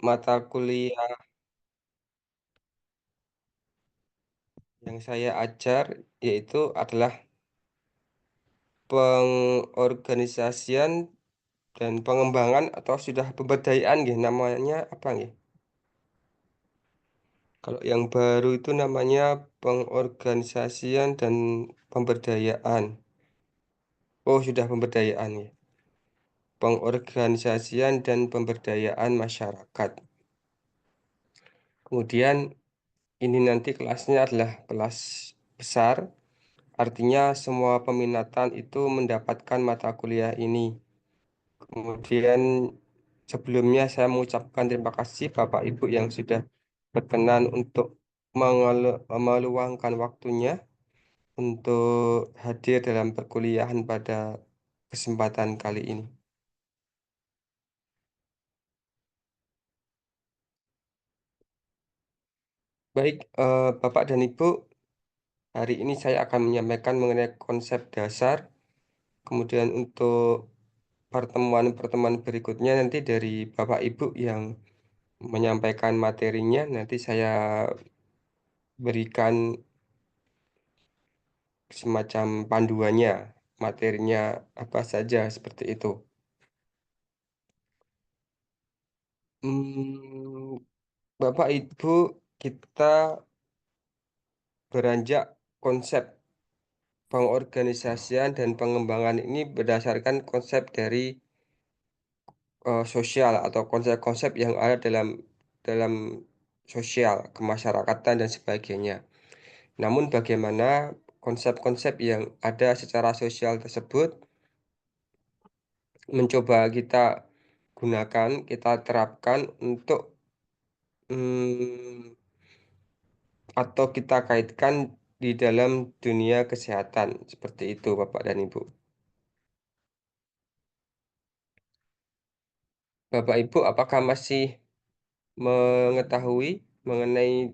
mata kuliah yang saya ajar yaitu adalah pengorganisasian dan pengembangan atau sudah pemberdayaan gitu namanya apa nih? Kalau yang baru itu namanya pengorganisasian dan pemberdayaan. Oh, sudah pemberdayaan ya. Pengorganisasian dan pemberdayaan masyarakat. Kemudian ini nanti kelasnya adalah kelas besar, artinya semua peminatan itu mendapatkan mata kuliah ini. Kemudian sebelumnya saya mengucapkan terima kasih Bapak Ibu yang sudah berkenan untuk meluangkan waktunya untuk hadir dalam perkuliahan pada kesempatan kali ini. Baik, Bapak dan Ibu, hari ini saya akan menyampaikan mengenai konsep dasar. Kemudian untuk pertemuan-pertemuan berikutnya nanti dari Bapak Ibu yang menyampaikan materinya, nanti saya berikan semacam panduannya, materinya apa saja seperti itu. Hmm, Bapak Ibu, kita beranjak konsep pengorganisasian dan pengembangan ini berdasarkan konsep dari sosial atau konsep-konsep yang ada dalam sosial, kemasyarakatan dan sebagainya. Namun bagaimana konsep-konsep yang ada secara sosial tersebut mencoba kita gunakan, kita terapkan untuk hmm, atau kita kaitkan di dalam dunia kesehatan. Seperti itu, Bapak dan Ibu. Bapak Ibu, apakah masih mengetahui mengenai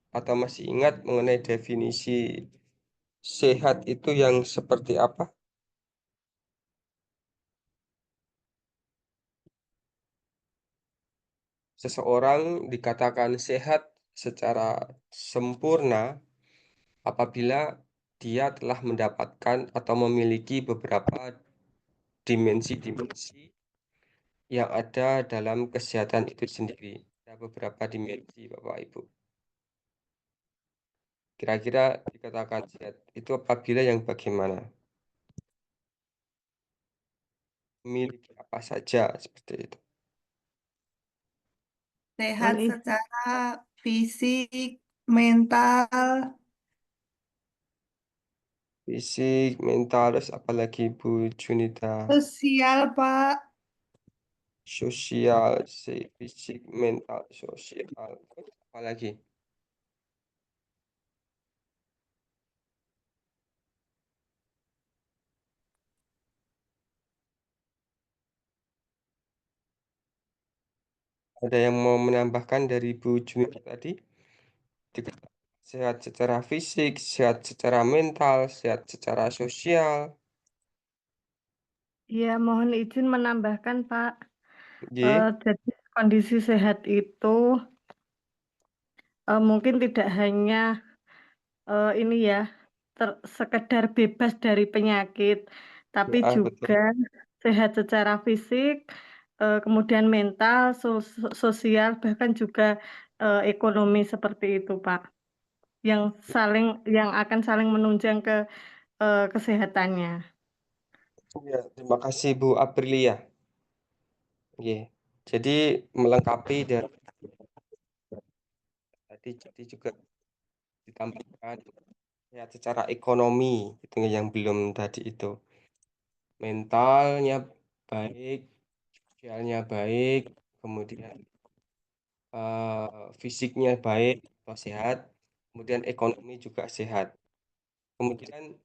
atau masih ingat mengenai definisi sehat itu yang seperti apa? Seseorang dikatakan sehat secara sempurna apabila dia telah mendapatkan atau memiliki beberapa dimensi-dimensi yang ada dalam kesehatan itu sendiri. Ada beberapa dimensi, Bapak Ibu. Kira-kira dikatakan sehat itu apabila yang bagaimana? Memiliki apa saja seperti itu. Sehat secara fisik, mental, Fisik, mental, terus apalagi Bu Junita. sosial, Pak. Sosial, fisik, mental, sosial. Apalagi? Ada yang mau menambahkan dari Bu Junita tadi? Sehat secara fisik, sehat secara mental, sehat secara sosial. Ya, mohon izin menambahkan, Pak. G. Jadi kondisi sehat itu mungkin tidak hanya ini ya, sekedar bebas dari penyakit, tapi Ah, juga betul. sehat secara fisik, kemudian mental, sosial, bahkan juga ekonomi seperti itu, Pak. Yang yang akan saling menunjang ke kesehatannya. Ya, terima kasih Bu Aprilia. Oke. Jadi melengkapi dari tadi juga ditambahkan sehat secara ekonomi itu yang belum tadi itu. Mentalnya baik, sosialnya baik, kemudian fisiknya baik atau sehat, kemudian ekonomi juga sehat. Kemudian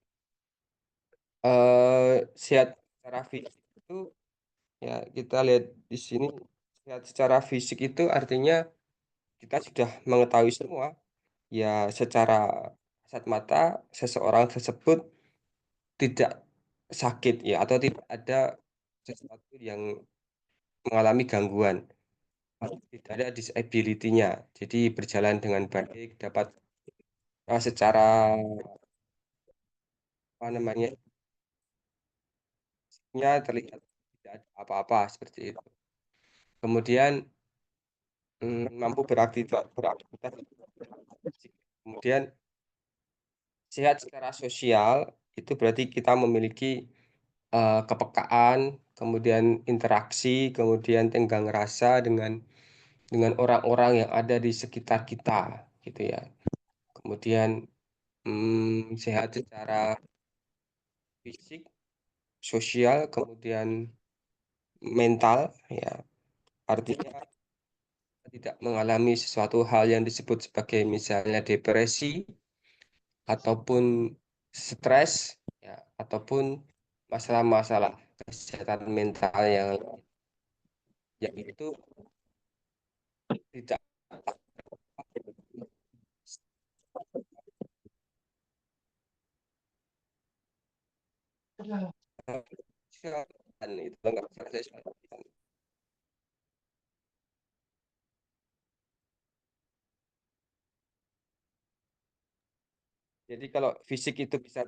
sehat secara fisik itu ya kita lihat di sini sehat secara fisik itu artinya kita sudah mengetahui semua ya secara kasat mata seseorang tersebut tidak sakit ya atau tidak ada sesuatu yang mengalami gangguan. tidak ada disability-nya. Jadi berjalan dengan baik, dapat secara apa namanya, nya terlihat tidak ada apa-apa seperti itu. Kemudian mampu beraktivitas. Kemudian sehat secara sosial itu berarti kita memiliki kepekaan, kemudian interaksi, kemudian tenggang rasa dengan orang-orang yang ada di sekitar kita, gitu ya. Kemudian sehat secara fisik, sosial, kemudian mental, ya. Artinya tidak mengalami sesuatu hal yang disebut sebagai misalnya depresi ataupun stres, ya, ataupun masalah-masalah kesehatan mental yang itu tidak kesehatan itu nggak bisa. Jadi kalau fisik itu bisa,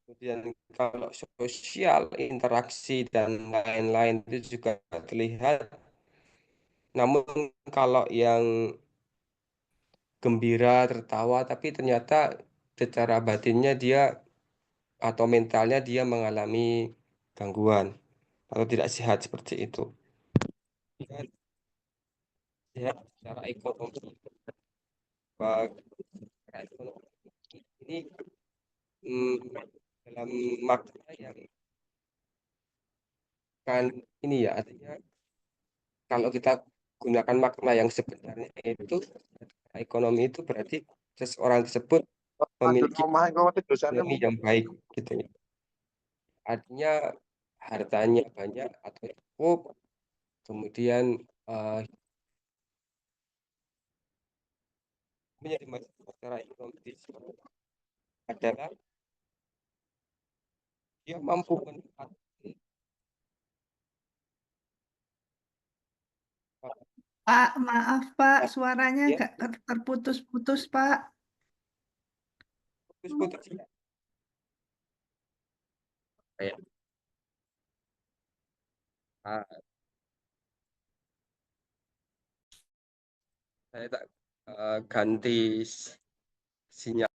kemudian kalau sosial, interaksi dan lain-lain itu juga terlihat. Namun kalau yang gembira, tertawa, tapi ternyata secara batinnya dia atau mentalnya dia mengalami gangguan atau tidak sehat seperti itu. Kan sehat secara ekonomi, secara ekonomi ini dalam makna yang kan ini ya, artinya kalau kita gunakan makna yang sebenarnya itu ekonomi itu berarti seseorang tersebut Lanjut memiliki ngomong kau dosennya ekonomi yang baik gitu ya. Artinya hartanya banyak atau cukup, kemudian eh, menjadi masalah ekonomi adalah dia mampu menempatkan Pak, maaf Pak, eh, suaranya ya agak terputus-putus Pak. putus-putus ya. Kayak, ah, saya tak ganti sinyal.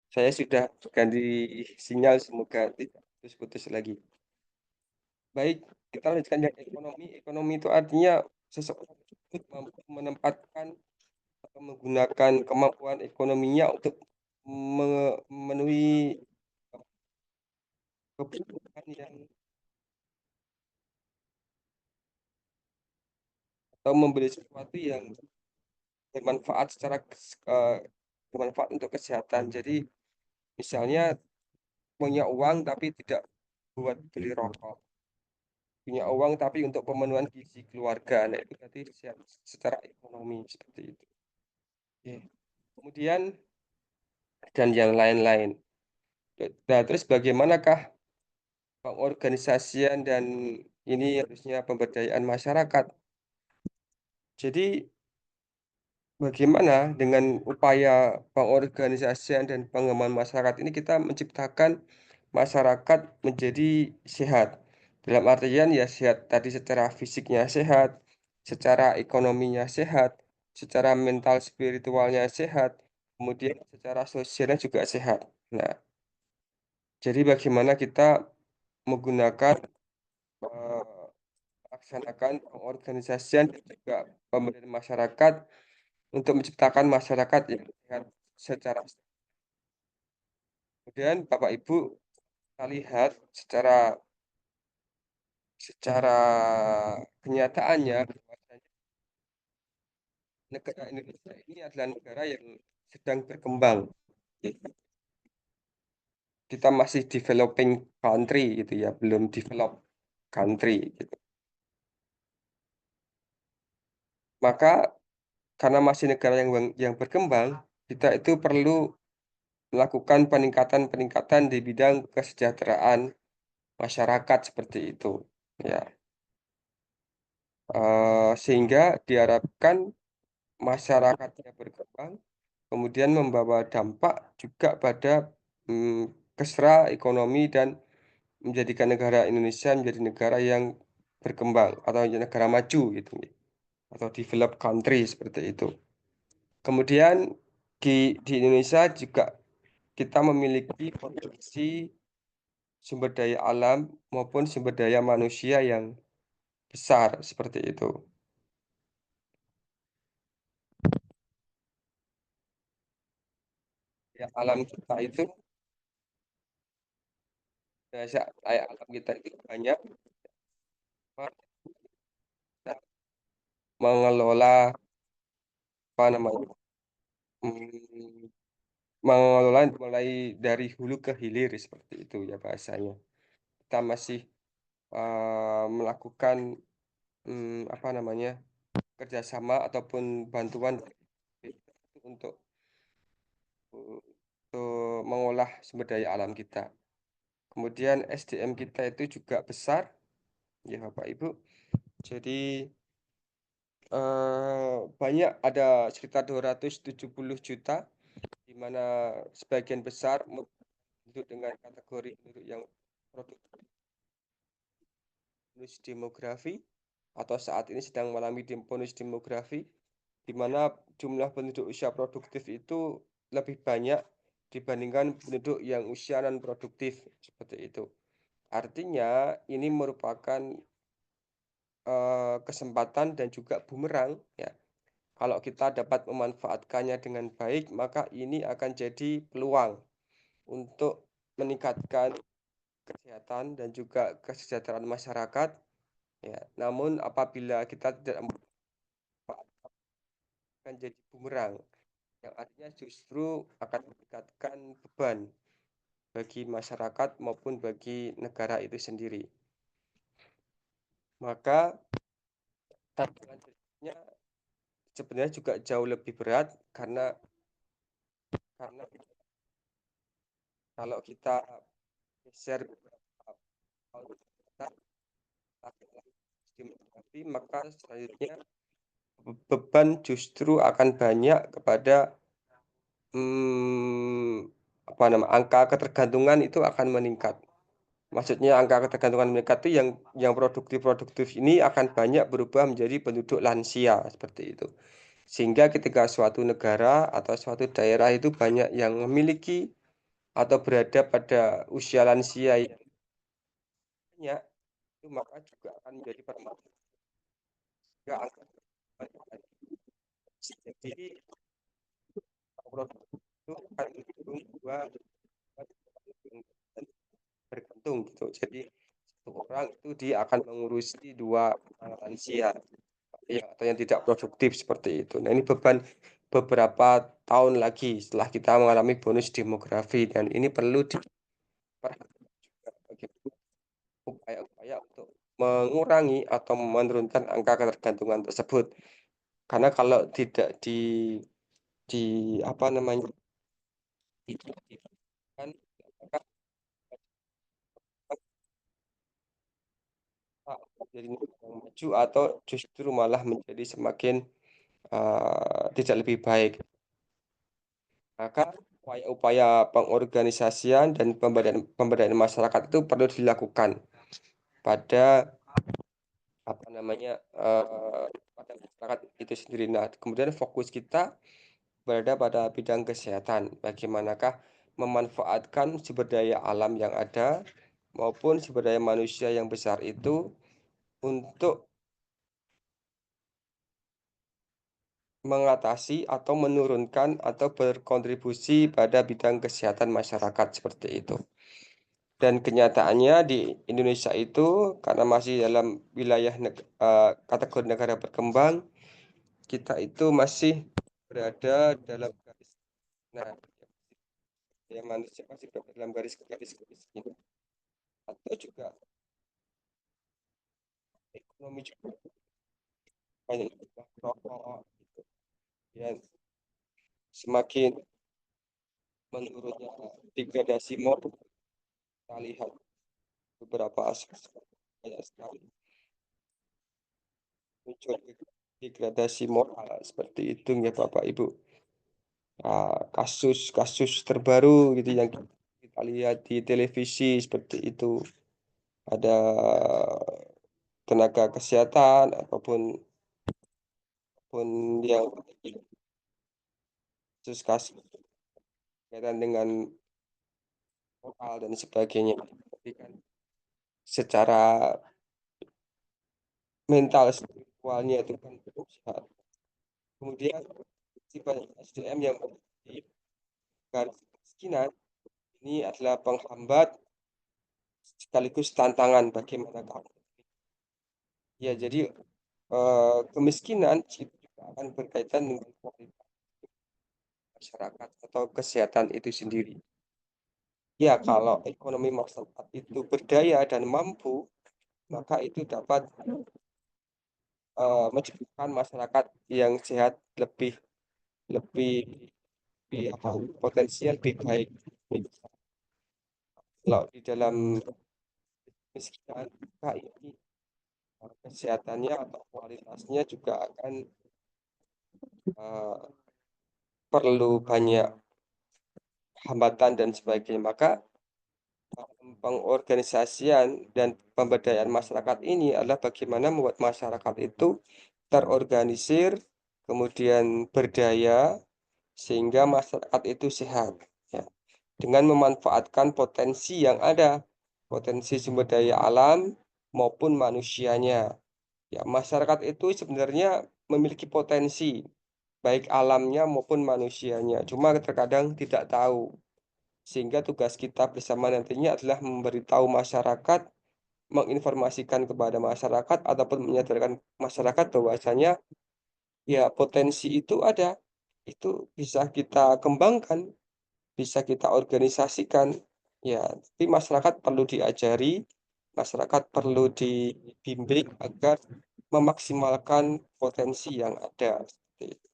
Saya sudah ganti sinyal, semoga tidak putus-putus lagi. Baik, kita lanjutkan yang ekonomi. Ekonomi itu artinya seseorang tersebut mampu menempatkan atau menggunakan kemampuan ekonominya untuk memenuhi kebutuhan yang atau membeli sesuatu yang bermanfaat bermanfaat untuk kesehatan. Jadi misalnya punya uang tapi tidak buat beli rokok, punya uang tapi untuk pemenuhan gizi keluarga. Nah, itu berarti secara ekonomi seperti itu. Oke. Kemudian dan yang lain-lain. Nah, terus bagaimanakah pengorganisasian dan ini harusnya pemberdayaan masyarakat? Jadi bagaimana dengan upaya pengorganisasian dan pengembangan masyarakat ini kita menciptakan masyarakat menjadi sehat. Dalam artian ya sehat tadi secara fisiknya sehat, secara ekonominya sehat, secara mental spiritualnya sehat, kemudian secara sosialnya juga sehat. Nah, jadi bagaimana kita menggunakan melaksanakan pengorganisasian dan juga pemberdayaan masyarakat untuk menciptakan masyarakat yang sehat secara. Kemudian Bapak Ibu kita lihat secara secara kenyataannya bahwasanya negara Indonesia ini adalah negara yang sedang berkembang. Kita masih developing country gitu ya, belum develop country gitu. Maka karena masih negara yang berkembang, kita itu perlu melakukan peningkatan-peningkatan di bidang kesejahteraan masyarakat seperti itu. Ya, sehingga diharapkan masyarakatnya berkembang, kemudian membawa dampak juga pada kesra ekonomi dan menjadikan negara Indonesia menjadi negara yang berkembang atau negara maju gitu, atau developed country seperti itu. Kemudian di Indonesia juga kita memiliki potensi sumber daya alam maupun sumber daya manusia yang besar seperti itu. Ya, alam kita itu daya alam kita itu banyak. Kita mengelola apa namanya, hmm, mengelola mulai dari hulu ke hilir seperti itu ya bahasanya. Kita masih melakukan apa namanya, kerjasama ataupun bantuan untuk mengolah sumber daya alam kita. Kemudian SDM kita itu juga besar, ya Bapak Ibu. Jadi banyak, ada sekitar 270 juta, di mana sebagian besar penduduk dengan kategori penduduk yang produktif, bonus demografi, atau saat ini sedang mengalami bonus demografi, di mana jumlah penduduk usia produktif itu lebih banyak dibandingkan penduduk yang usia non produktif seperti itu. Artinya ini merupakan kesempatan dan juga bumerang ya. Kalau kita dapat memanfaatkannya dengan baik, maka ini akan jadi peluang untuk meningkatkan kesehatan dan juga kesejahteraan masyarakat ya. Namun apabila kita tidak memanfaatkan, akan jadi bumerang yang artinya justru akan meningkatkan beban bagi masyarakat maupun bagi negara itu sendiri. Maka tantangan berikutnya sebenarnya juga jauh lebih berat, karena kalau kita geser beberapa tahun kita demografi, maka selanjutnya beban justru akan banyak kepada apa nama, angka ketergantungan itu akan meningkat. Maksudnya angka ketergantungan meningkat itu yang produktif ini akan banyak berubah menjadi penduduk lansia seperti itu. Sehingga ketika suatu negara atau suatu daerah itu banyak yang memiliki atau berada pada usia lansia yang banyak, itu maka juga akan menjadi permasalahan. Juga angka jadi produk itu akan mendukung dua bergantung gitu. Jadi satu orang itu dia akan mengurusi dua lansia ya, atau yang tidak produktif seperti itu. Nah ini beban beberapa tahun lagi setelah kita mengalami bonus demografi, dan ini perlu diperhatikan juga bagaimana upaya-upaya untuk mengurangi atau menurunkan angka ketergantungan tersebut. Karena kalau tidak di apa namanya, kan maka menjadi negara yang maju atau justru malah menjadi semakin tidak lebih baik. Maka upaya-upaya pengorganisasian dan pemberdayaan masyarakat itu perlu dilakukan pada apa namanya, pada masyarakat itu sendiri. Nah, kemudian fokus kita berada pada bidang kesehatan. Bagaimanakah memanfaatkan sumber daya alam yang ada maupun sumber daya manusia yang besar itu untuk mengatasi atau menurunkan atau berkontribusi pada bidang kesehatan masyarakat seperti itu. Dan kenyataannya di Indonesia itu karena masih dalam wilayah kategori negara berkembang, kita itu masih berada dalam garis. Nah, ya manusia masih berada dalam garis kemiskinan atau juga ekonomi juga banyak rokok gitu. Ya, semakin menurunnya degradasi moral, kita lihat beberapa aspek banyak sekali muncul degradasi moral seperti itu ya Bapak Ibu. Kasus-kasus terbaru gitu yang kita lihat di televisi seperti itu ada tenaga kesehatan apapun pun yang kasus berkaitan dengan moral dan sebagainya. Tapi kan secara mental spiritualnya itu kan cukup sehat. Kemudian si banyak SDM yang di garis kemiskinan ini adalah penghambat sekaligus tantangan bagaimana kamu. Ya, jadi kemiskinan itu juga akan berkaitan dengan kualitas masyarakat atau kesehatan itu sendiri. Ya, kalau ekonomi masyarakat itu berdaya dan mampu, maka itu dapat menciptakan masyarakat yang sehat lebih lebih lebih apa, potensial lebih baik. Kalau di dalam kemiskinan, maka ini kesehatannya atau kualitasnya juga akan eh, perlu banyak hambatan dan sebagainya. Maka pengorganisasian dan pemberdayaan masyarakat ini adalah bagaimana membuat masyarakat itu terorganisir, kemudian berdaya, sehingga masyarakat itu sehat. Ya. Dengan memanfaatkan potensi yang ada, potensi sumber daya alam maupun manusianya. Ya, masyarakat itu sebenarnya memiliki potensi, baik alamnya maupun manusianya. Cuma terkadang tidak tahu. Sehingga tugas kita bersama nantinya adalah memberitahu masyarakat, menginformasikan kepada masyarakat ataupun menyadarkan masyarakat bahwasanya ya potensi itu ada, itu bisa kita kembangkan, bisa kita organisasikan. Ya, tapi masyarakat perlu diajari, masyarakat perlu dibimbing agar memaksimalkan potensi yang ada. Seperti itu.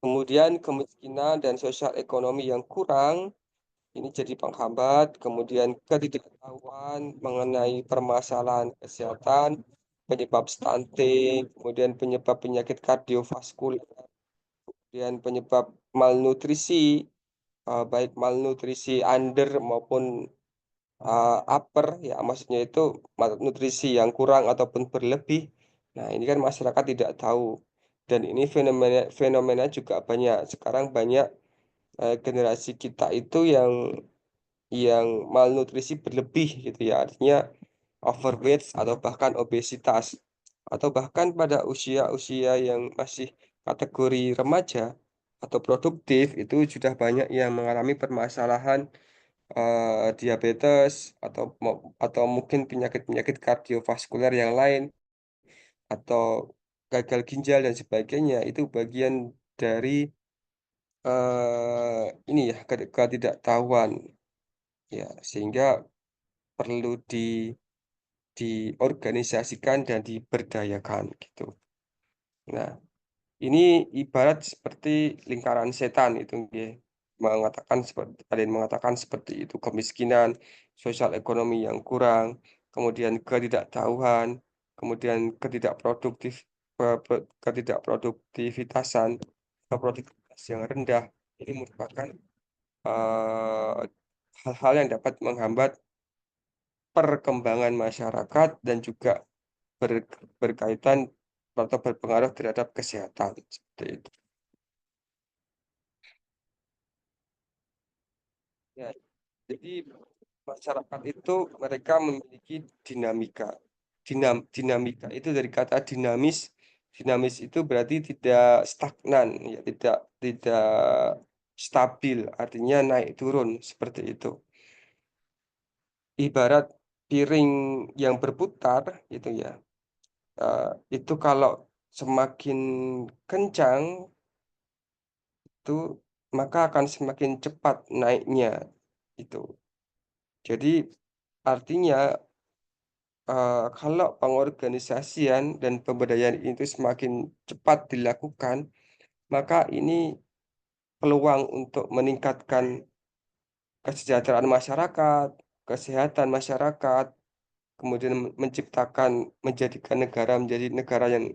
Kemudian kemiskinan dan sosial ekonomi yang kurang ini jadi penghambat, kemudian ketidaktahuan mengenai permasalahan kesehatan, penyebab stunting, kemudian penyebab penyakit kardiovaskular, kemudian penyebab malnutrisi, baik malnutrisi under maupun upper, ya maksudnya itu malnutrisi yang kurang ataupun berlebih. Nah, ini kan masyarakat tidak tahu. Dan ini fenomena fenomena juga banyak. Sekarang banyak generasi kita itu yang malnutrisi berlebih gitu ya, artinya overweight atau bahkan obesitas atau bahkan pada usia-usia yang masih kategori remaja atau produktif itu sudah banyak yang mengalami permasalahan diabetes atau mungkin penyakit-penyakit kardiovaskuler yang lain atau gagal ginjal dan sebagainya itu bagian dari ini ya ketidaktahuan ya sehingga perlu diorganisasikan dan diberdayakan gitu. Nah, ini ibarat seperti lingkaran setan itu nggih. Mengatakan seperti ada yang mengatakan seperti itu kemiskinan, sosial ekonomi yang kurang, kemudian ketidaktahuan, kemudian ketidakproduktivitasan atau produktivitas yang rendah. Ini merupakan eh, hal-hal yang dapat menghambat perkembangan masyarakat dan juga berkaitan atau berpengaruh terhadap kesehatan seperti itu. Ya, jadi masyarakat itu mereka memiliki dinamika. Dinamika itu dari kata dinamis, Dinamis itu berarti tidak stagnan, ya tidak stabil, artinya naik turun seperti itu. Ibarat piring yang berputar itu ya, eh, itu kalau semakin kencang itu maka akan semakin cepat naiknya itu. Jadi artinya kalau pengorganisasian dan pemberdayaan itu semakin cepat dilakukan, maka ini peluang untuk meningkatkan kesejahteraan masyarakat, kesehatan masyarakat, kemudian menciptakan, menjadikan negara menjadi negara yang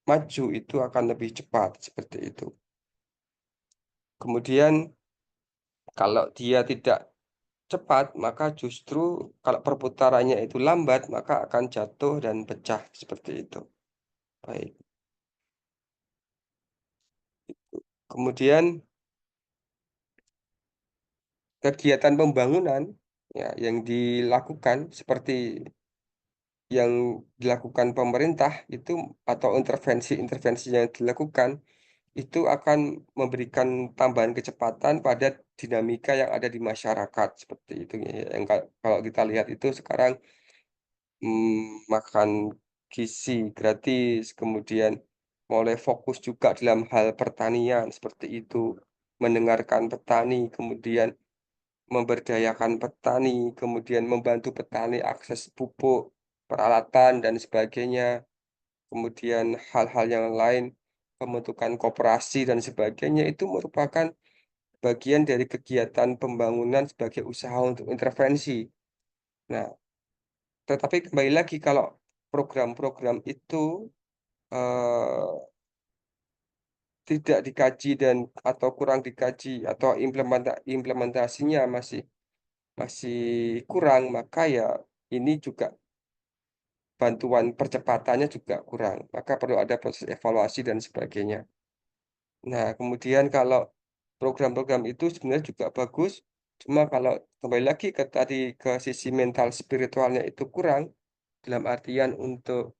maju itu akan lebih cepat seperti itu. Kemudian kalau dia tidak cepat, maka justru kalau perputarannya itu lambat, maka akan jatuh dan pecah seperti itu. Baik. Kemudian kegiatan pembangunan ya yang dilakukan seperti yang dilakukan pemerintah itu atau intervensi-intervensi yang dilakukan itu akan memberikan tambahan kecepatan pada dinamika yang ada di masyarakat seperti itu ya. Yang kalau kita lihat itu sekarang makan gizi gratis, kemudian mulai fokus juga dalam hal pertanian seperti itu, mendengarkan petani, kemudian memberdayakan petani, kemudian membantu petani akses pupuk, peralatan, dan sebagainya. Kemudian hal-hal yang lain, pembentukan koperasi dan sebagainya, itu merupakan bagian dari kegiatan pembangunan sebagai usaha untuk intervensi. Nah, tetapi kembali lagi kalau program-program itu eh, tidak dikaji dan atau kurang dikaji atau implementasinya masih masih kurang, maka ya ini juga bantuan percepatannya juga kurang. Maka perlu ada proses evaluasi dan sebagainya. Nah, kemudian kalau program-program itu sebenarnya juga bagus, cuma kalau kembali lagi ke tadi ke sisi mental spiritualnya itu kurang, dalam artian untuk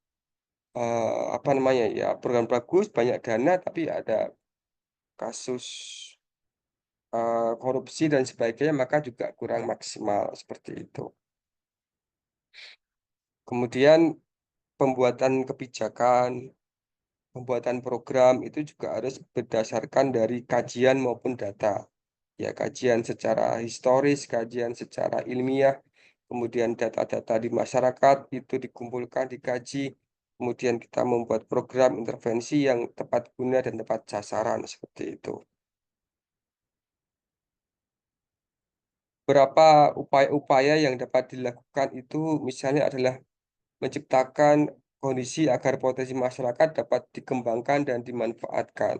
apa namanya ya program bagus, banyak dana, tapi ada kasus korupsi dan sebagainya, maka juga kurang maksimal seperti itu. Kemudian pembuatan kebijakan, pembuatan program itu juga harus berdasarkan dari kajian maupun data. Ya, kajian secara historis, kajian secara ilmiah, kemudian data-data di masyarakat itu dikumpulkan, dikaji, kemudian kita membuat program intervensi yang tepat guna dan tepat sasaran seperti itu. Berapa upaya-upaya yang dapat dilakukan itu misalnya adalah menciptakan kondisi agar potensi masyarakat dapat dikembangkan dan dimanfaatkan.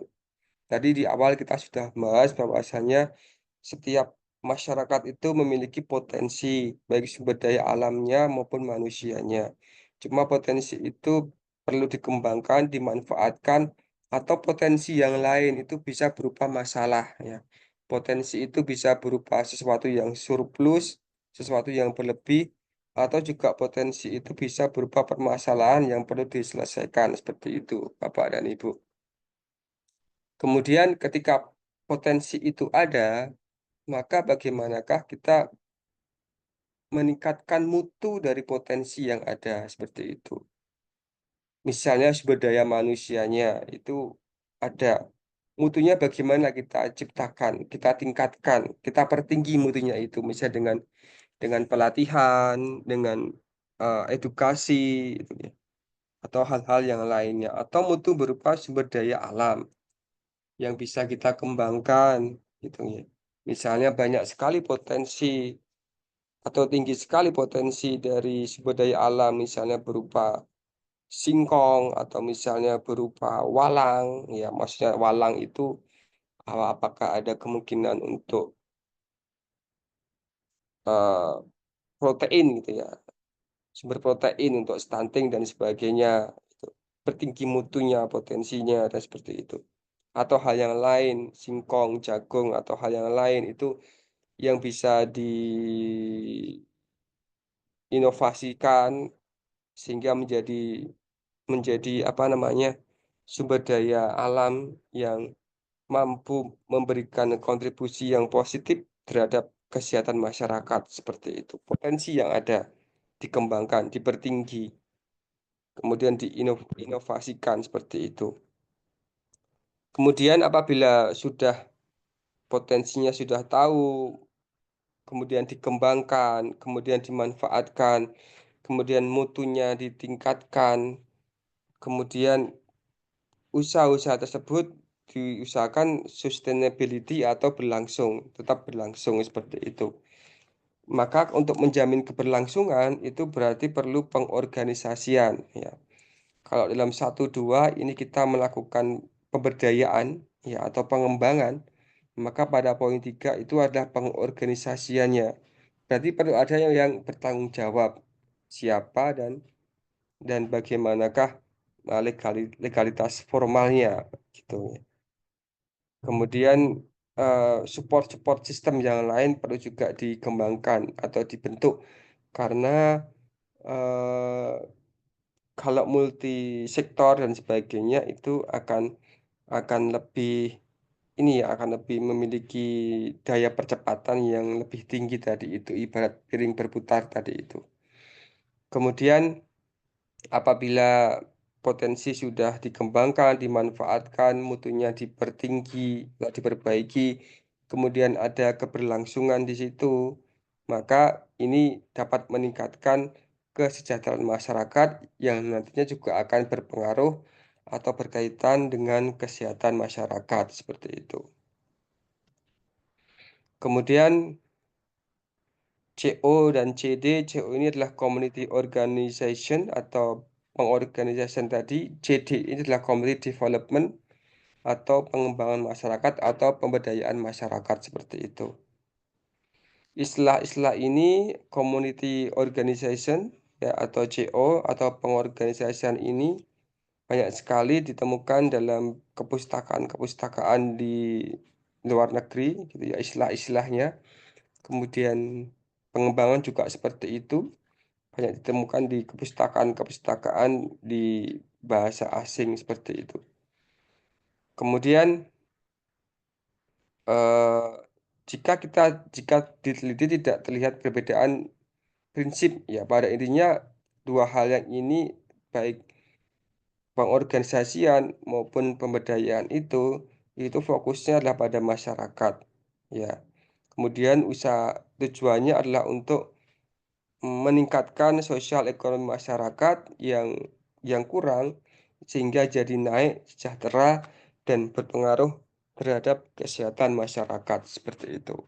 Tadi di awal kita sudah bahas bahwasanya setiap masyarakat itu memiliki potensi, baik sumber daya alamnya maupun manusianya. Cuma potensi itu perlu dikembangkan, dimanfaatkan, atau potensi yang lain itu bisa berupa masalah, ya. Potensi itu bisa berupa sesuatu yang surplus, sesuatu yang berlebih, atau juga potensi itu bisa berupa permasalahan yang perlu diselesaikan, seperti itu, Bapak dan Ibu. Kemudian ketika potensi itu ada, maka bagaimanakah kita meningkatkan mutu dari potensi yang ada seperti itu. Misalnya sumber daya manusianya itu ada. Mutunya bagaimana kita ciptakan, kita tingkatkan, kita pertinggi mutunya itu. Misalnya dengan pelatihan, dengan edukasi, gitu ya. Atau hal-hal yang lainnya. Atau mutu berupa sumber daya alam yang bisa kita kembangkan, gitu ya. Misalnya banyak sekali potensi atau tinggi sekali potensi dari sumber daya alam, misalnya berupa singkong atau misalnya berupa walang, ya maksudnya walang itu apakah ada kemungkinan untuk eh, protein gitu ya, sumber protein untuk stunting dan sebagainya, itu. Bertinggi mutunya, potensinya dan seperti itu. Atau hal yang lain, singkong, jagung atau hal yang lain itu yang bisa diinovasikan sehingga menjadi menjadi apa namanya sumber daya alam yang mampu memberikan kontribusi yang positif terhadap kesehatan masyarakat seperti itu. Potensi yang ada dikembangkan, dipertinggi, kemudian diinovasikan seperti itu. Kemudian apabila sudah potensinya sudah tahu, kemudian dikembangkan, kemudian dimanfaatkan, kemudian mutunya ditingkatkan, kemudian usaha-usaha tersebut diusahakan sustainability atau berlangsung, tetap berlangsung seperti itu. Maka untuk menjamin keberlangsungan itu berarti perlu pengorganisasian ya. Kalau dalam satu dua ini kita melakukan pemberdayaan ya atau pengembangan, maka pada poin tiga itu adalah pengorganisasiannya. Berarti perlu ada yang bertanggung jawab siapa dan bagaimanakah legalitas formalnya gitu. Kemudian support sistem yang lain perlu juga dikembangkan atau dibentuk karena eh, kalau multi sektor dan sebagainya itu akan lebih ini ya akan lebih memiliki daya percepatan yang lebih tinggi tadi itu ibarat piring berputar tadi itu. Kemudian apabila potensi sudah dikembangkan, dimanfaatkan, mutunya dipertinggi, diperbaiki, kemudian ada keberlangsungan di situ, maka ini dapat meningkatkan kesejahteraan masyarakat yang nantinya juga akan berpengaruh atau berkaitan dengan kesehatan masyarakat seperti itu. Kemudian CO dan CD, CO ini adalah community organization atau pengorganisasian tadi, CD ini adalah community development atau pengembangan masyarakat atau pemberdayaan masyarakat seperti itu. Istilah-istilah ini community organization ya atau CO atau pengorganisasian ini banyak sekali ditemukan dalam kepustakaan-kepustakaan di luar negeri gitu ya istilah-istilahnya. Kemudian pengembangan juga seperti itu. Banyak ditemukan di kepustakaan-kepustakaan di bahasa asing seperti itu. Kemudian eh, jika diteliti tidak terlihat perbedaan prinsip ya pada intinya dua hal yang ini baik pengorganisasian maupun pemberdayaan itu fokusnya adalah pada masyarakat ya. Kemudian usaha tujuannya adalah untuk meningkatkan sosial ekonomi masyarakat yang kurang sehingga jadi naik sejahtera dan berpengaruh terhadap kesehatan masyarakat seperti itu.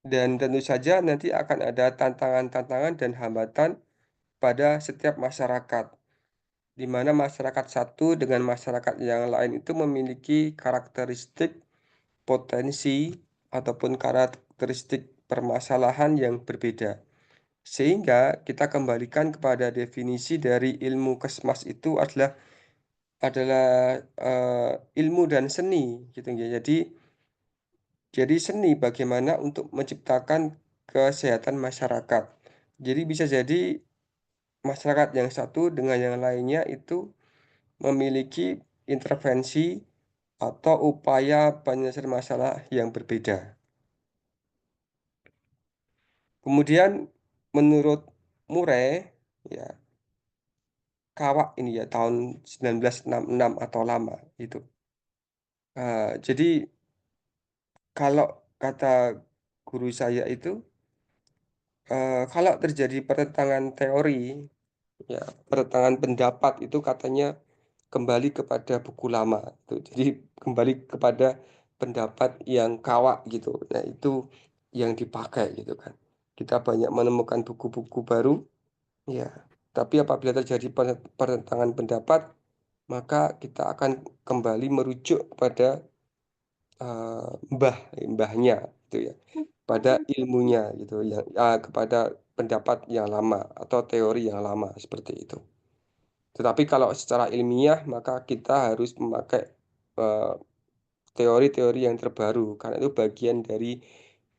Dan tentu saja nanti akan ada tantangan-tantangan dan hambatan pada setiap masyarakat, di mana masyarakat satu dengan masyarakat yang lain itu memiliki karakteristik potensi ataupun karakteristik permasalahan yang berbeda. Sehingga kita kembalikan kepada definisi dari ilmu kesmas itu adalah ilmu dan seni gitu ya. Jadi seni bagaimana untuk menciptakan kesehatan masyarakat. Jadi bisa jadi masyarakat yang satu dengan yang lainnya itu memiliki intervensi atau upaya penyelesaian masalah yang berbeda. Kemudian menurut Murray ya Kawak ini ya tahun 1966 atau lama itu. Jadi kalau kata guru saya itu kalau terjadi pertentangan teori ya pertentangan pendapat itu katanya kembali kepada buku lama itu. Jadi kembali kepada pendapat yang kawak gitu. Nah, itu yang dipakai gitu kan. Kita banyak menemukan buku-buku baru ya. Tapi apabila terjadi pertentangan pendapat maka kita akan kembali merujuk kepada mbah mbahnya gitu ya pada ilmunya gitu yang kepada pendapat yang lama atau teori yang lama seperti itu. Tetapi kalau secara ilmiah maka kita harus memakai eh, teori-teori yang terbaru karena itu bagian dari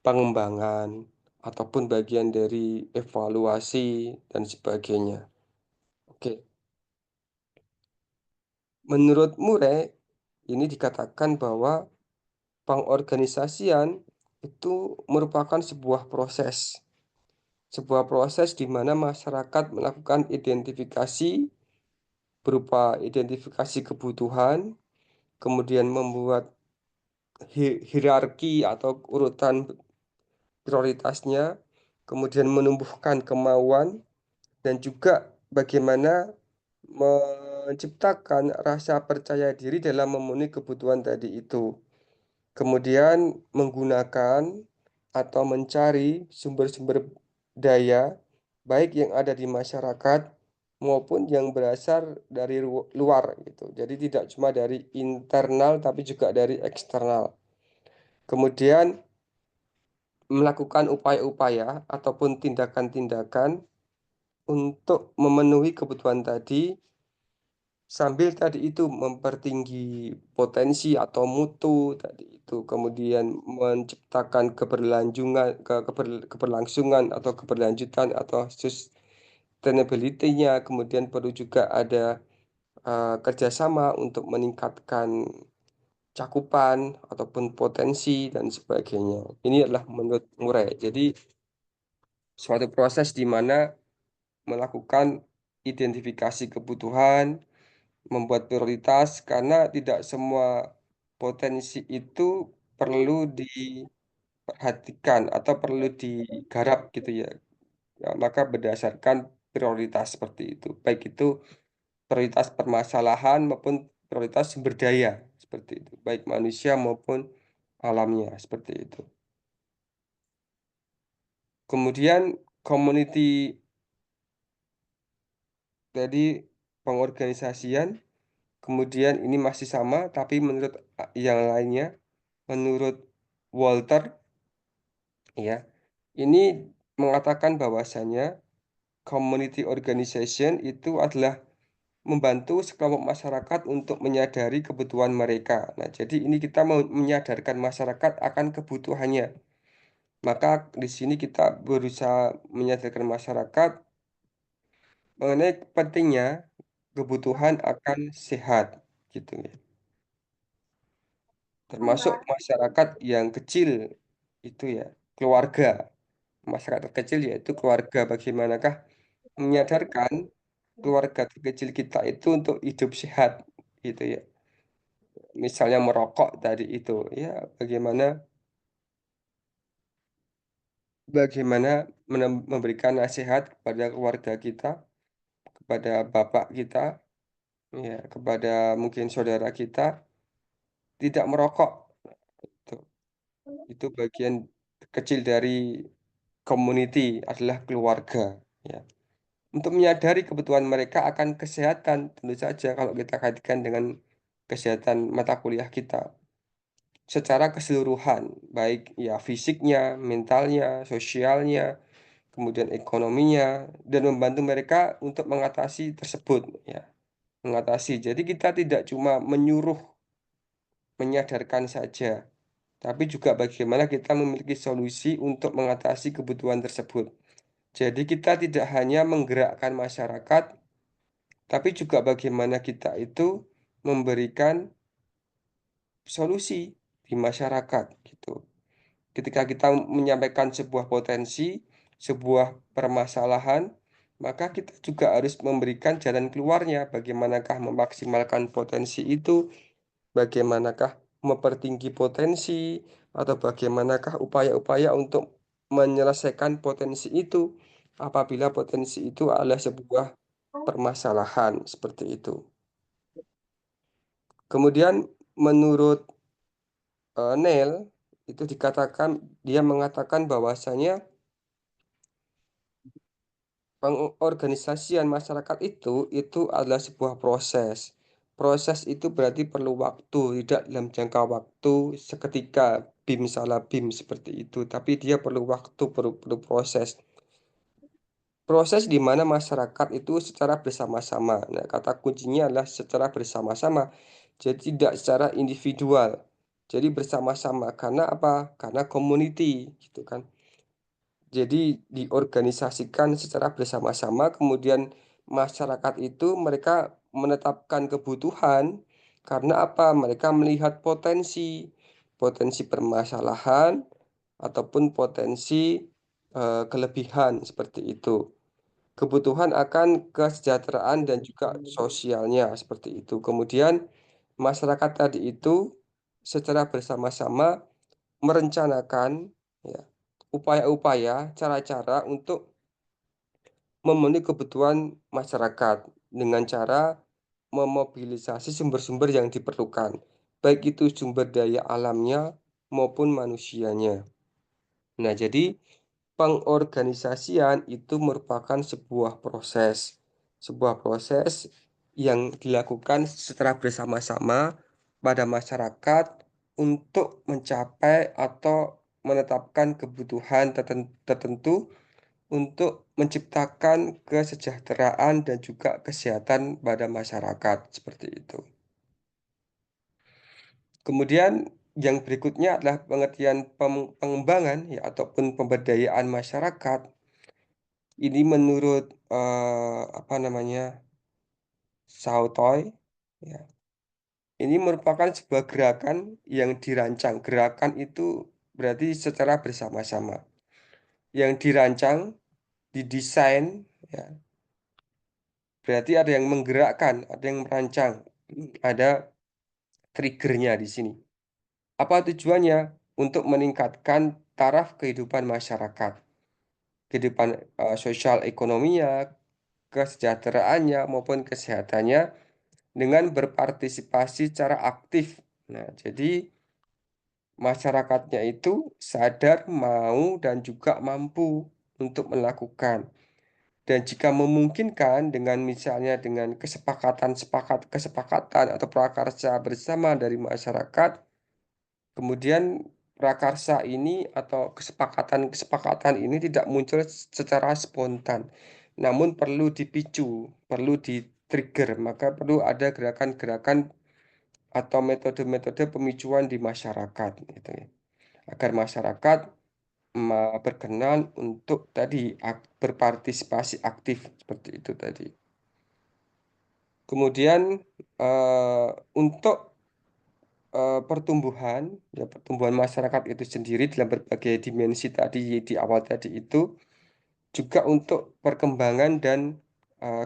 pengembangan ataupun bagian dari evaluasi dan sebagainya. Oke, menurut Murray, ini dikatakan bahwa pengorganisasian itu merupakan sebuah proses di mana masyarakat melakukan identifikasi berupa identifikasi kebutuhan, kemudian membuat hierarki atau urutan prioritasnya, kemudian menumbuhkan kemauan, dan juga bagaimana menciptakan rasa percaya diri dalam memenuhi kebutuhan tadi itu. Kemudian menggunakan atau mencari sumber-sumber daya, baik yang ada di masyarakat maupun yang berasal dari luar gitu. Jadi tidak cuma dari internal tapi juga dari eksternal. Kemudian melakukan upaya-upaya ataupun tindakan-tindakan untuk memenuhi kebutuhan tadi sambil tadi itu mempertinggi potensi atau mutu tadi itu, kemudian menciptakan keberlangsungan atau keberlanjutan atau sustainability-nya, kemudian perlu juga ada kerjasama untuk meningkatkan cakupan ataupun potensi dan sebagainya. Ini adalah menurut Murray. Jadi suatu proses di mana melakukan identifikasi kebutuhan, membuat prioritas, karena tidak semua potensi itu perlu diperhatikan atau perlu digarap gitu ya. Ya, maka berdasarkan prioritas seperti itu. Baik itu prioritas permasalahan maupun prioritas sumber daya seperti itu. Baik manusia maupun alamnya seperti itu. Kemudian community tadi pengorganisasian, kemudian ini masih sama tapi menurut yang lainnya, menurut Walter ya, ini mengatakan bahwasanya community organization itu adalah membantu sekelompok masyarakat untuk menyadari kebutuhan mereka. Nah, jadi ini kita mau menyadarkan masyarakat akan kebutuhannya. Maka di sini kita berusaha menyadarkan masyarakat mengenai pentingnya kebutuhan akan sehat gitu ya. Termasuk masyarakat yang kecil itu ya, keluarga. Masyarakat terkecil yaitu keluarga. Bagaimanakah menyadarkan keluarga terkecil kita itu untuk hidup sehat gitu ya. Misalnya merokok tadi itu ya, bagaimana bagaimana memberikan nasihat kepada keluarga kita, kepada bapak kita, ya, kepada mungkin saudara kita tidak merokok. Itu, itu bagian kecil dari community adalah keluarga. Ya. Untuk menyadari kebutuhan mereka akan kesehatan, tentu saja kalau kita kaitkan dengan kesehatan mata kuliah kita secara keseluruhan, baik ya fisiknya, mentalnya, sosialnya, kemudian ekonominya, dan membantu mereka untuk mengatasi tersebut, ya, mengatasi. Jadi kita tidak cuma menyuruh, menyadarkan saja, tapi juga bagaimana kita memiliki solusi untuk mengatasi kebutuhan tersebut. Jadi kita tidak hanya menggerakkan masyarakat, tapi juga bagaimana kita itu memberikan solusi di masyarakat gitu. Ketika kita menyampaikan sebuah potensi, sebuah permasalahan, maka kita juga harus memberikan jalan keluarnya. Bagaimanakah memaksimalkan potensi itu, bagaimanakah mempertinggi potensi, atau bagaimanakah upaya-upaya untuk menyelesaikan potensi itu apabila potensi itu adalah sebuah permasalahan seperti itu. Kemudian menurut Neil itu dikatakan dia mengatakan bahwasanya pengorganisasian masyarakat itu adalah sebuah proses. Proses itu berarti perlu waktu, tidak dalam jangka waktu seketika bim salah bim seperti itu, tapi dia perlu waktu, perlu proses. Proses di mana masyarakat itu secara bersama-sama. Nah, kata kuncinya adalah secara bersama-sama. Jadi tidak secara individual. Jadi bersama-sama. Karena apa? Karena community gitu kan. Jadi diorganisasikan secara bersama-sama, kemudian masyarakat itu mereka menetapkan kebutuhan karena apa? Mereka melihat potensi permasalahan ataupun potensi kelebihan seperti itu. Kebutuhan akan kesejahteraan dan juga sosialnya seperti itu. Kemudian masyarakat tadi itu secara bersama-sama merencanakan ya, upaya-upaya, cara-cara untuk memenuhi kebutuhan masyarakat dengan cara memobilisasi sumber-sumber yang diperlukan, baik itu sumber daya alamnya maupun manusianya. Nah, jadi pengorganisasian itu merupakan sebuah proses yang dilakukan secara bersama-sama pada masyarakat untuk mencapai atau menetapkan kebutuhan tertentu untuk menciptakan kesejahteraan dan juga kesehatan pada masyarakat seperti itu. Kemudian yang berikutnya adalah pengertian pengembangan ya ataupun pemberdayaan masyarakat. Ini menurut apa namanya Sao Toy, ya. Ini merupakan sebuah gerakan yang dirancang. Gerakan itu berarti secara bersama-sama. Yang dirancang, didesain, ya. Berarti ada yang menggerakkan, ada yang merancang, ada triggernya di sini. Apa tujuannya? Untuk meningkatkan taraf kehidupan masyarakat, kehidupan sosial ekonominya, kesejahteraannya maupun kesehatannya dengan berpartisipasi secara aktif. Nah, jadi masyarakatnya itu sadar, mau, dan juga mampu untuk melakukan. Dan jika memungkinkan dengan misalnya dengan kesepakatan atau prakarsa bersama dari masyarakat, kemudian prakarsa ini atau kesepakatan-kesepakatan ini tidak muncul secara spontan, namun perlu dipicu, perlu di-trigger, maka perlu ada gerakan-gerakan atau metode-metode pemicuan di masyarakat, gitu ya. Agar masyarakat berkenan untuk tadi berpartisipasi aktif seperti itu tadi. Kemudian untuk pertumbuhan, ya pertumbuhan masyarakat itu sendiri dalam berbagai dimensi tadi di awal tadi itu juga untuk perkembangan dan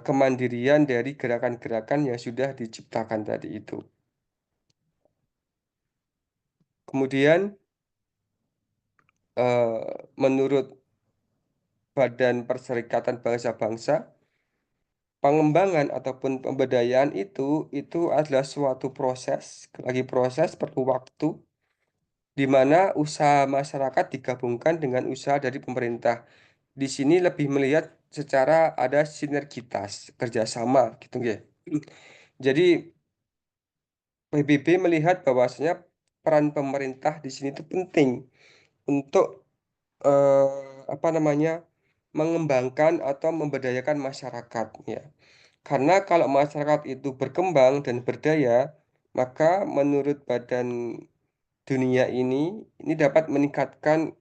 kemandirian dari gerakan-gerakan yang sudah diciptakan tadi itu. Kemudian menurut Badan Perserikatan Bangsa-Bangsa, pengembangan ataupun pemberdayaan itu adalah suatu proses, lagi proses perlu waktu di mana usaha masyarakat digabungkan dengan usaha dari pemerintah. Di sini lebih melihat secara ada sinergitas kerjasama gitu ya. Jadi PBB melihat bahwasanya peran pemerintah di sini itu penting untuk apa namanya mengembangkan atau memberdayakan masyarakat ya. Karena kalau masyarakat itu berkembang dan berdaya, maka menurut Badan Dunia ini dapat meningkatkan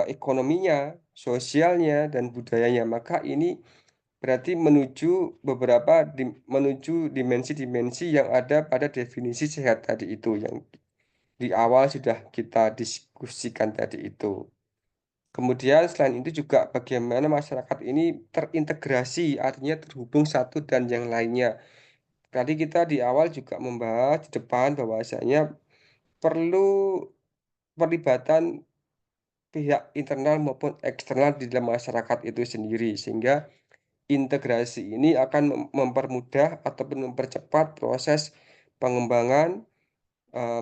ekonominya, sosialnya, dan budayanya. Maka ini berarti menuju dimensi-dimensi yang ada pada definisi sehat tadi itu yang di awal sudah kita diskusikan tadi itu. Kemudian selain itu juga bagaimana masyarakat ini terintegrasi, artinya terhubung satu dan yang lainnya. Tadi kita di awal juga membahas di depan bahwasanya perlu perlibatan pihak internal maupun eksternal di dalam masyarakat itu sendiri, sehingga integrasi ini akan mempermudah ataupun mempercepat proses pengembangan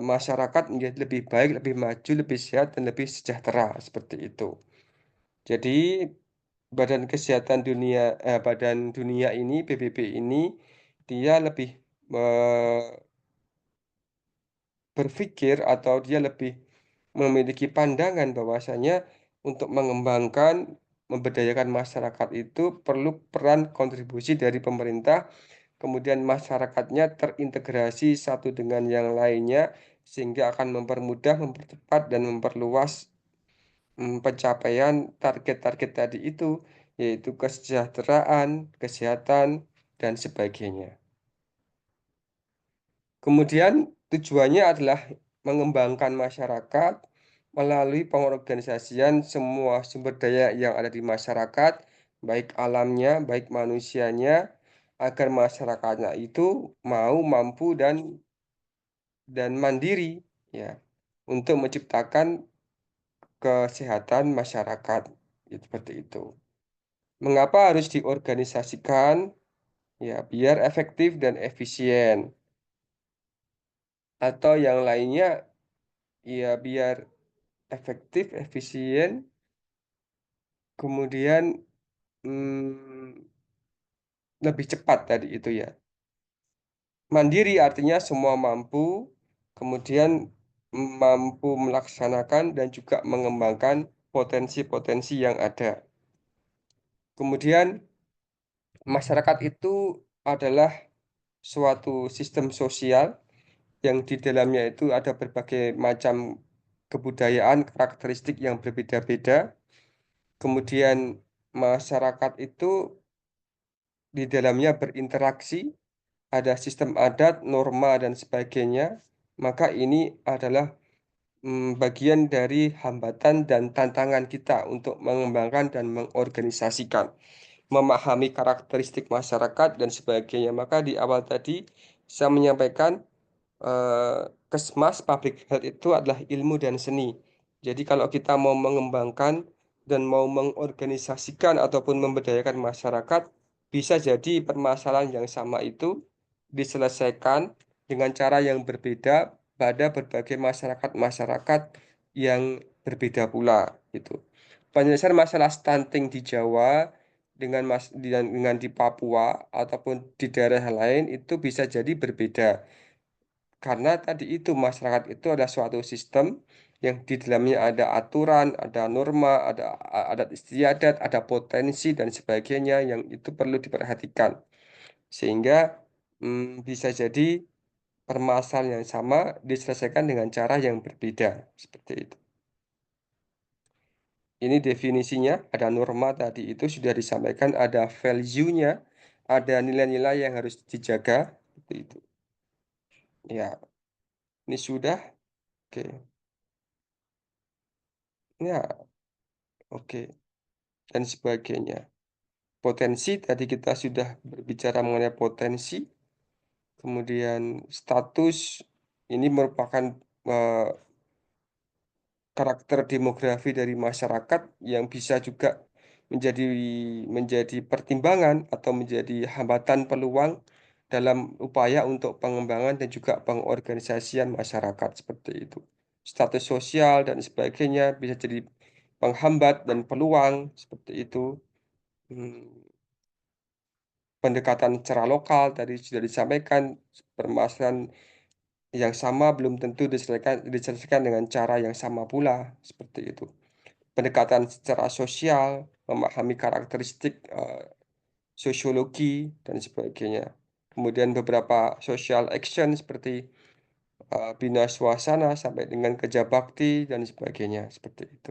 masyarakat menjadi lebih baik, lebih maju, lebih sehat, dan lebih sejahtera seperti itu. Jadi Badan Dunia ini, PBB ini, dia lebih berpikir atau dia lebih memiliki pandangan bahwasanya untuk mengembangkan, memberdayakan masyarakat itu perlu peran kontribusi dari pemerintah, kemudian masyarakatnya terintegrasi satu dengan yang lainnya, sehingga akan mempermudah, mempercepat, dan memperluas pencapaian target-target tadi itu, yaitu kesejahteraan, kesehatan, dan sebagainya. Kemudian tujuannya adalah mengembangkan masyarakat melalui pengorganisasian semua sumber daya yang ada di masyarakat, baik alamnya, baik manusianya, agar masyarakatnya itu mau, mampu, dan mandiri, ya, untuk menciptakan kesehatan masyarakat. Seperti itu. Mengapa harus diorganisasikan? Ya, biar efektif dan efisien. Atau yang lainnya, ya biar efektif, efisien, kemudian lebih cepat tadi itu ya. Mandiri artinya semua mampu, kemudian mampu melaksanakan dan juga mengembangkan potensi-potensi yang ada. Kemudian masyarakat itu adalah suatu sistem sosial yang di dalamnya itu ada berbagai macam kebudayaan, karakteristik yang berbeda-beda. Kemudian masyarakat itu di dalamnya berinteraksi, ada sistem adat, norma, dan sebagainya, maka ini adalah bagian dari hambatan dan tantangan kita untuk mengembangkan dan mengorganisasikan, memahami karakteristik masyarakat dan sebagainya. Maka di awal tadi saya menyampaikan eh, Kesmas Public Health itu adalah ilmu dan seni. Jadi kalau kita mau mengembangkan dan mau mengorganisasikan ataupun memberdayakan masyarakat, bisa jadi permasalahan yang sama itu diselesaikan dengan cara yang berbeda pada berbagai masyarakat-masyarakat yang berbeda pula gitu. Penyelesaian masalah stunting di Jawa dengan di Papua ataupun di daerah lain itu bisa jadi berbeda. Karena tadi itu masyarakat itu adalah suatu sistem yang di dalamnya ada aturan, ada norma, ada adat istiadat, ada potensi dan sebagainya yang itu perlu diperhatikan. Sehingga bisa jadi permasalahan yang sama diselesaikan dengan cara yang berbeda. Seperti itu. Ini definisinya, ada norma tadi itu sudah disampaikan, ada value-nya, ada nilai-nilai yang harus dijaga. Seperti itu. Ya, ini sudah. Oke. Ya, oke. Dan sebagainya. Potensi, tadi kita sudah berbicara mengenai potensi, kemudian status, ini merupakan eh, karakter demografi dari masyarakat yang bisa juga menjadi menjadi pertimbangan atau menjadi hambatan peluang dalam upaya untuk pengembangan dan juga pengorganisasian masyarakat seperti itu. Status sosial dan sebagainya bisa jadi penghambat dan peluang seperti itu. Hmm, Pendekatan secara lokal tadi sudah disampaikan, permasalahan yang sama belum tentu diselesaikan dengan cara yang sama pula seperti itu. Pendekatan secara sosial, memahami karakteristik sosiologi dan sebagainya. Kemudian beberapa social action seperti bina suasana sampai dengan kerja bakti dan sebagainya seperti itu.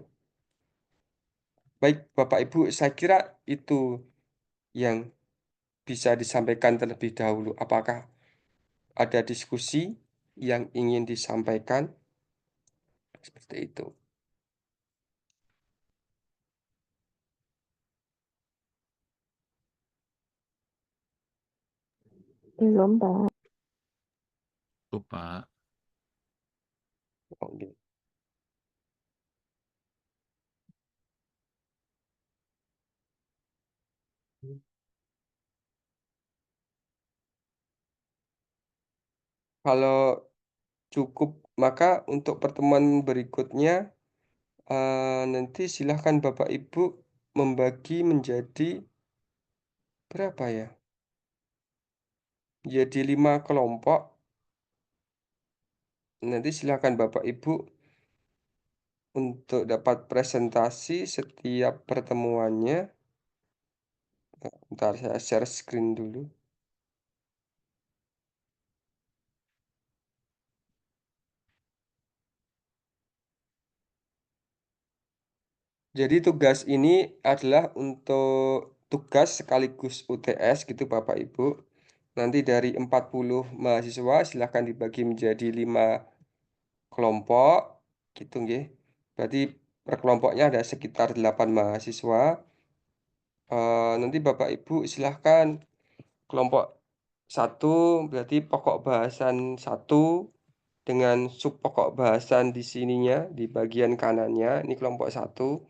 Baik, Bapak Ibu, saya kira itu yang bisa disampaikan terlebih dahulu. Apakah ada diskusi yang ingin disampaikan seperti itu? Belum, Pak. Lupa. Oke. Kalau cukup, maka untuk pertemuan berikutnya nanti silahkan Bapak Ibu membagi menjadi berapa ya? Jadi 5 kelompok. Nanti silahkan Bapak Ibu untuk dapat presentasi setiap pertemuannya. Bentar saya share screen dulu. Jadi tugas ini adalah untuk tugas sekaligus UTS gitu Bapak Ibu. Nanti dari 40 mahasiswa silahkan dibagi menjadi 5 kelompok gitu nggih. Berarti per kelompoknya ada sekitar 8 mahasiswa. Nanti Bapak Ibu silahkan kelompok satu berarti pokok bahasan satu dengan sub pokok bahasan di sininya di bagian kanannya ini kelompok satu.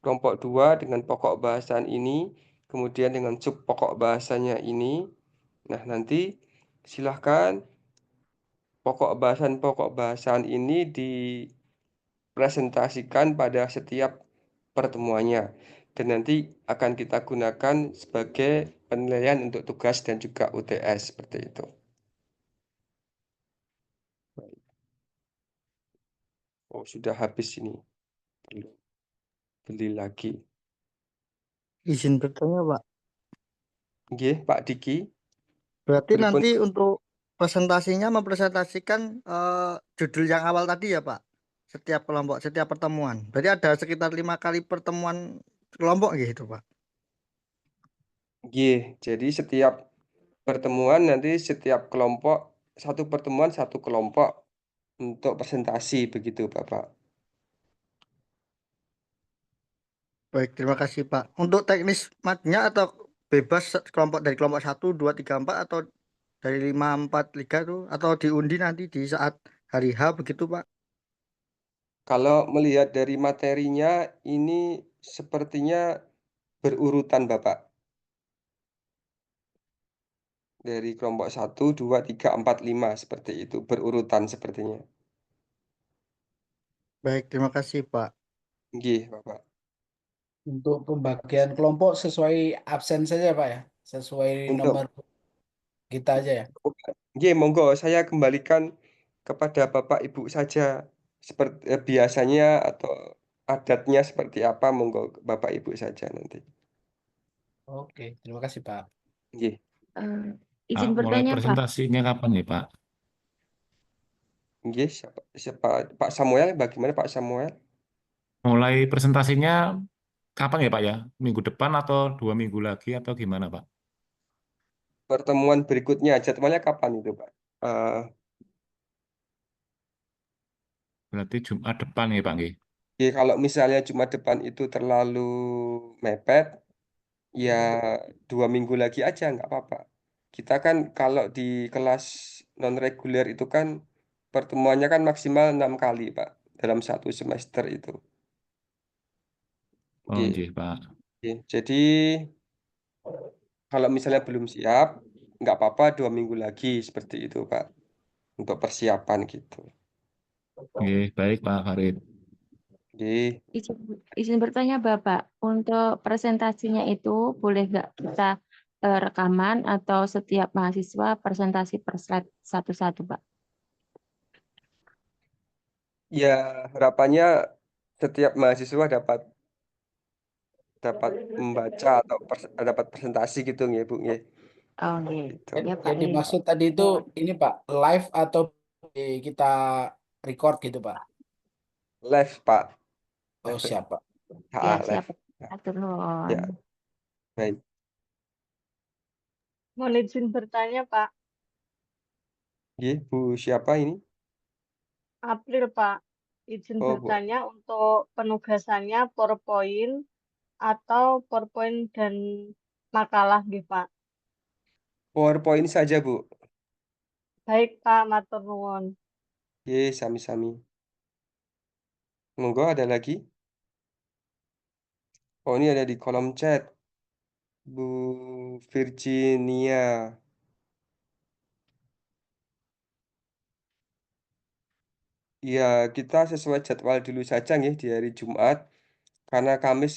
Kelompok 2 dengan pokok bahasan ini, kemudian dengan sub pokok bahasanya ini. Nah, nanti silahkan pokok bahasan ini dipresentasikan pada setiap pertemuannya. Dan nanti akan kita gunakan sebagai penilaian untuk tugas dan juga UTS seperti itu. Oh, sudah habis ini. Perlu beli lagi. Izin bertanya, Pak. Nggih, Pak Diki. Berarti Pripun? nanti untuk presentasinya mempresentasikan judul yang awal tadi ya, Pak? Setiap kelompok, setiap pertemuan. Berarti ada sekitar 5 kali pertemuan kelompok gitu, Pak. Nggih, jadi setiap pertemuan nanti setiap kelompok satu pertemuan satu kelompok untuk presentasi begitu Bapak. Baik, terima kasih, Pak. Untuk teknis matnya atau bebas kelompok dari kelompok 1, 2, 3, 4 atau dari 5, 4, 3 tuh atau diundi nanti di saat hari H begitu, Pak? Kalau melihat dari materinya ini sepertinya berurutan Bapak. Dari kelompok 1, 2, 3, 4, 5 seperti itu berurutan sepertinya. Baik, terima kasih, Pak. Nggih, Bapak. Untuk pembagian kelompok sesuai absen saja Pak ya, sesuai nomor Untuk kita aja ya. nggih, monggo saya kembalikan kepada Bapak Ibu saja seperti biasanya atau adatnya seperti apa monggo Bapak Ibu saja nanti. Oke, terima kasih Pak. Nggih. Eh, Pak, izin mulai bertanya, Pak. presentasinya kapan ya, Pak? Nggih, siapa Pak Samuel bagaimana Pak Samuel? Mulai presentasinya kapan ya, Pak ya? Minggu depan atau 2 minggu lagi atau gimana, Pak? Pertemuan berikutnya jadwalnya kapan itu, Pak? Eh, Berarti Jumat depan ya, Pak nggih? kalau misalnya Jumat depan itu terlalu mepet, ya 2 minggu lagi aja nggak apa-apa. Kita kan kalau di kelas non reguler itu kan pertemuannya kan maksimal 6 kali, Pak, dalam satu semester itu. Oh, Oke, nggih, Pak. oke. Jadi kalau misalnya belum siap, nggak apa-apa 2 minggu lagi seperti itu, Pak, untuk persiapan gitu. Nggih, baik, Pak Farid. Oke. Izin bertanya, Bapak. Untuk presentasinya itu boleh nggak kita rekaman atau setiap mahasiswa presentasi per slide satu-satu, Pak? Ya, harapannya setiap mahasiswa dapat dapat membaca atau dapat presentasi gitu ya, Bu, ya. Oh, iya. Gitu. Ya, Pak. Yang Iya. dimaksud tadi itu ini Pak, live atau kita record gitu Pak. Live, Pak. Oh siapa? Ya, Live. siapa? Atur nuhun. Ya, baik. Mohon izin bertanya, Pak. Nggih, Bu, siapa ini? April, Pak. Izin Oh, Bu. bertanya untuk penugasannya PowerPoint atau PowerPoint dan makalah, gitu, Pak. PowerPoint saja, Bu. Baik, Pak. Matur nuwun. Ye, sami-sami. Monggo ada lagi? Oh, ini ada di kolom chat. Bu Virginia. Ya, kita sesuai jadwal dulu saja nih di hari Jumat. Karena Kamis,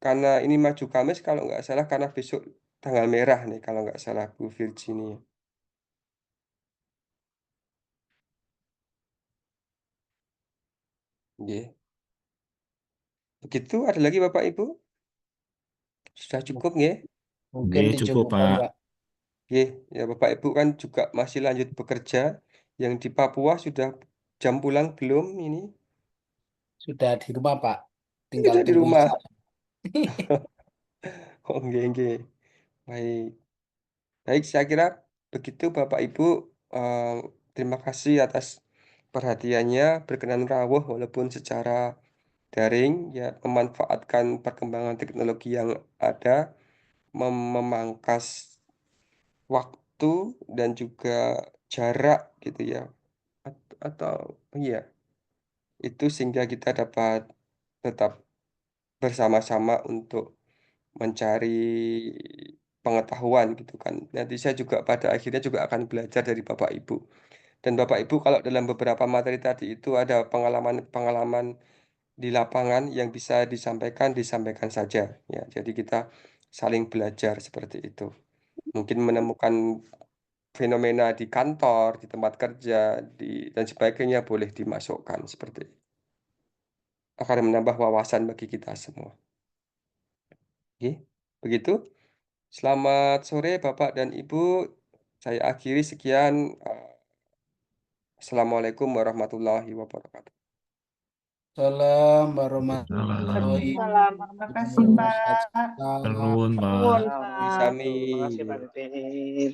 karena ini maju Kamis kalau nggak salah karena besok tanggal merah nih kalau nggak salah Bu Virginia. Nggih. Begitu ada lagi Bapak Ibu? Sudah cukup nggih? Mungkin Nggih, cukup, dicukupkan Pak. Pak. Nggih, ya Bapak Ibu kan juga masih lanjut bekerja. Yang di Papua sudah jam pulang belum ini? Sudah di rumah Pak. tinggal Kita di tunggu rumah. saya. Oh, nggih. Baik. Baik, saya kira begitu Bapak Ibu. Terima kasih atas perhatiannya, berkenan rawuh walaupun secara daring, ya memanfaatkan perkembangan teknologi yang ada, memangkas waktu dan juga jarak gitu ya. Atau iya, itu sehingga kita dapat tetap bersama-sama untuk mencari pengetahuan gitu kan. Nanti saya juga pada akhirnya juga akan belajar dari Bapak Ibu. Dan Bapak Ibu kalau dalam beberapa materi tadi itu ada pengalaman-pengalaman di lapangan yang bisa disampaikan, disampaikan saja ya. Jadi kita saling belajar seperti itu. Mungkin menemukan fenomena di kantor, di tempat kerja, dan sebagainya boleh dimasukkan seperti itu. Akan menambah wawasan bagi kita semua. Oke, begitu. Selamat sore Bapak dan Ibu. Saya akhiri sekian. Assalamualaikum warahmatullahi wabarakatuh. Salam warahmatullahi Waalaikumsalam Terima kasih, warahmatullahi Pak. wabarakatuh. Nuwun, Pak. Nuwun, Sami Pak. sami. Terima kasih Pak Titin.